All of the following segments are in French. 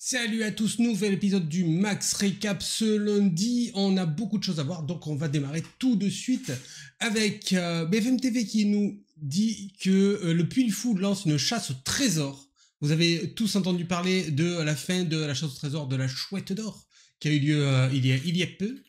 Salut à tous, nouvel épisode du Max Recap ce lundi. On a beaucoup de choses à voir, donc on va démarrer tout de suite avec BFM TV qui nous dit que le Puy du Fou lance une chasse au trésor. Vous avez tous entendu parler de la fin de la chasse au trésor de la Chouette d'Or qui a eu lieu il y a peu.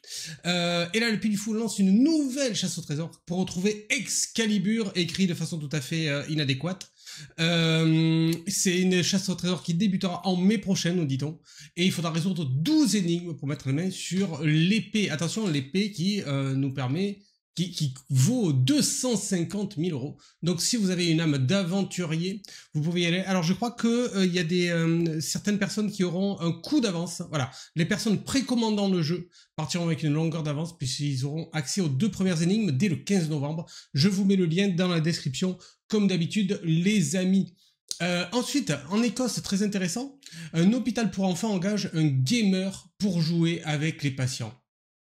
Et là, le Puy du Fou lance une nouvelle chasse au trésor pour retrouver Excalibur, écrit de façon tout à fait inadéquate. C'est une chasse au trésor qui débutera en mai prochain, nous dit-on, et il faudra résoudre 12 énigmes pour mettre la main sur l'épée. Attention, l'épée qui nous permet, qui vaut 250 000 euros. Donc si vous avez une âme d'aventurier, vous pouvez y aller. Alors je crois que il y a certaines personnes qui auront un coup d'avance. Voilà, les personnes précommandant le jeu partiront avec une longueur d'avance puisqu'ils auront accès aux 2 premières énigmes dès le 15 novembre. Je vous mets le lien dans la description. Comme d'habitude, les amis. Ensuite, en Écosse, très intéressant, un hôpital pour enfants engage un gamer pour jouer avec les patients.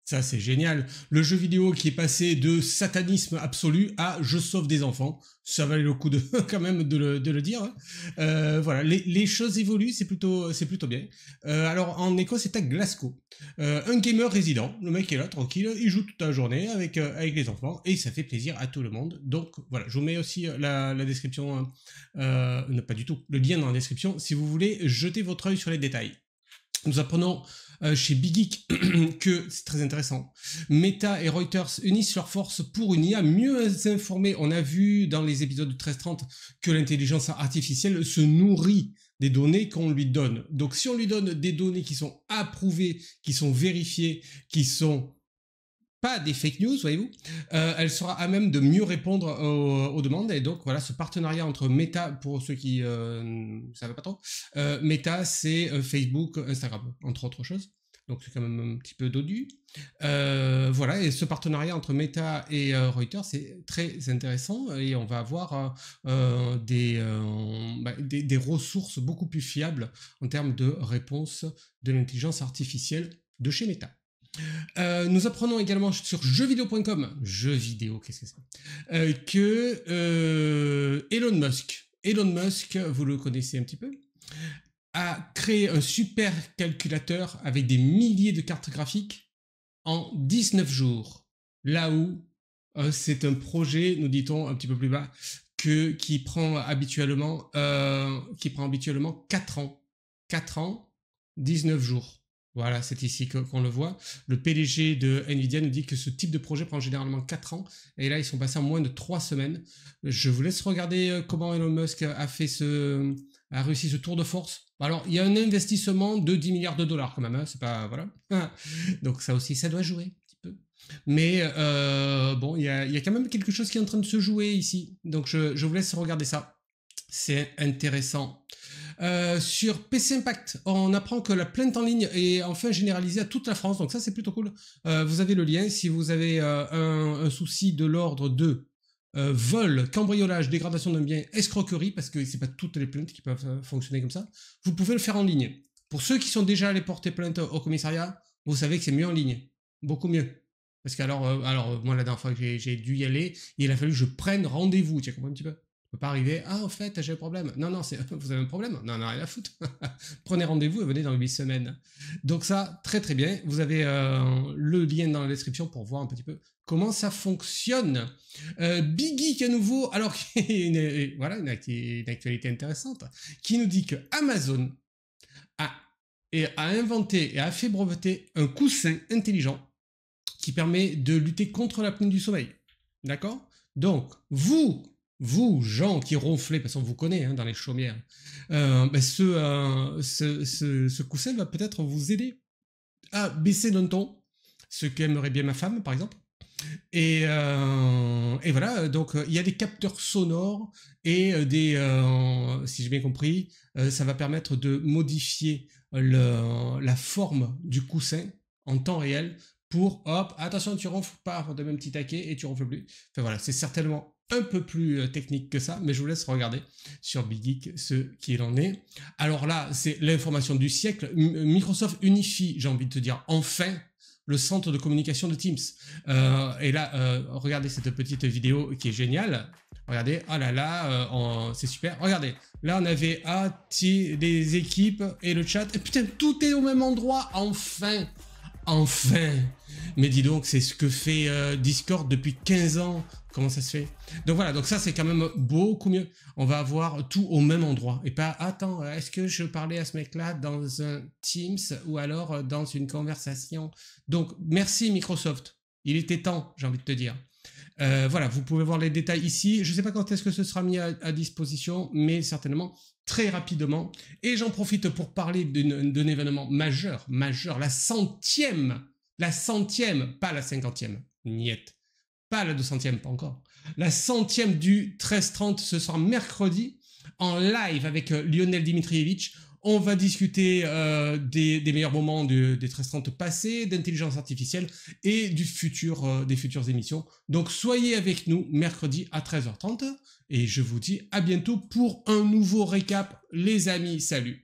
Ça, c'est génial. Le jeu vidéo qui est passé de satanisme absolu à je sauve des enfants. Ça valait le coup de quand même de le dire. Hein. Voilà, les choses évoluent, c'est plutôt bien. Alors en Écosse, c'est à Glasgow. Un gamer résident, le mec est là tranquille, il joue toute la journée avec les enfants et ça fait plaisir à tout le monde. Donc voilà, je vous mets aussi la description, non pas du tout, le lien dans la description si vous voulez jeter votre œil sur les détails. Nous apprenons chez Big Geek que, c'est très intéressant, Meta et Reuters unissent leurs forces pour une IA mieux informée. On a vu dans les épisodes de 1330 que l'intelligence artificielle se nourrit des données qu'on lui donne. Donc si on lui donne des données qui sont approuvées, qui sont vérifiées, qui sont pas des fake news, voyez-vous, elle sera à même de mieux répondre aux demandes. Et donc voilà, ce partenariat entre Meta, pour ceux qui ne savaient pas trop, Meta c'est Facebook, Instagram, entre autres choses. Donc c'est quand même un petit peu dodu. Voilà, et ce partenariat entre Meta et Reuters, c'est très intéressant et on va avoir des ressources beaucoup plus fiables en termes de réponse de l'intelligence artificielle de chez Meta. Nous apprenons également sur jeuxvideo.com, qu'est-ce que c'est, que Elon Musk, vous le connaissez un petit peu, a créé un super calculateur avec des milliers de cartes graphiques en 19 jours. Là où c'est un projet, nous dit-on un petit peu plus bas, qui prend habituellement 4 ans. 4 ans, 19 jours. Voilà, c'est ici qu'on le voit. Le PDG de Nvidia nous dit que ce type de projet prend généralement 4 ans. Et là, ils sont passés en moins de 3 semaines. Je vous laisse regarder comment Elon Musk a réussi ce tour de force. Alors, il y a un investissement de 10 milliards de dollars quand même. Hein, c'est pas... Voilà. Donc ça aussi, ça doit jouer un petit peu. Mais bon, il y a quand même quelque chose qui est en train de se jouer ici. Donc je vous laisse regarder ça. C'est intéressant. Sur PC Impact, on apprend que la plainte en ligne est enfin généralisée à toute la France, donc ça c'est plutôt cool. Vous avez le lien si vous avez un souci de l'ordre de vol, cambriolage, dégradation d'un bien, escroquerie, parce que c'est pas toutes les plaintes qui peuvent fonctionner comme ça. Vous pouvez le faire en ligne. Pour ceux qui sont déjà allés porter plainte au commissariat, vous savez que c'est mieux en ligne, beaucoup mieux. Parce que alors moi la dernière fois que j'ai dû y aller, il a fallu que je prenne rendez-vous, tu as compris un petit peu? On peut pas arriver, en fait, j'ai un problème. Non, vous avez un problème? Non, rien à foutre. Prenez rendez-vous et venez dans 8 semaines. Donc ça, très très bien. Vous avez le lien dans la description pour voir un petit peu comment ça fonctionne. Big Geek à nouveau, alors voilà, une actualité intéressante, qui nous dit que Amazon a inventé et a fait breveter un coussin intelligent qui permet de lutter contre l'apnée du sommeil. D'accord? Donc, vous, gens qui ronflez, parce qu'on vous connaît dans les chaumières, ce coussin va peut-être vous aider à baisser d'un ton, ce qu'aimerait bien ma femme, par exemple. Et voilà, donc il y a des capteurs sonores et si j'ai bien compris, ça va permettre de modifier la forme du coussin en temps réel pour, hop, attention, tu ronfles pas de même petit taquet et tu ronfles plus. Enfin voilà, c'est certainement un peu plus technique que ça, mais je vous laisse regarder sur Big Geek ce qu'il en est. Alors là, c'est l'information du siècle. Microsoft unifie, j'ai envie de te dire, enfin, le centre de communication de Teams. Et là, regardez cette petite vidéo qui est géniale. Regardez, oh là là, c'est super. Regardez, là on avait les équipes et le chat. Et putain, tout est au même endroit, enfin. Enfin. Mais dis donc, c'est ce que fait Discord depuis 15 ans. Comment ça se fait? Donc voilà, donc ça c'est quand même beaucoup mieux. On va avoir tout au même endroit. Et pas, attends, est-ce que je parlais à ce mec-là dans un Teams ou alors dans une conversation? Donc merci Microsoft. Il était temps, j'ai envie de te dire. Voilà, vous pouvez voir les détails ici. Je ne sais pas quand est-ce que ce sera mis à disposition, mais certainement très rapidement. Et j'en profite pour parler d'un événement majeur, la centième, pas la 50e, niette, pas la 200e, pas encore. La 100e du 1330, ce sera mercredi, en live avec Lionel Dimitrievitch. On va discuter des meilleurs moments des 1330 passés, d'intelligence artificielle et des futures émissions. Donc soyez avec nous mercredi à 13h30 et je vous dis à bientôt pour un nouveau récap. Les amis, salut!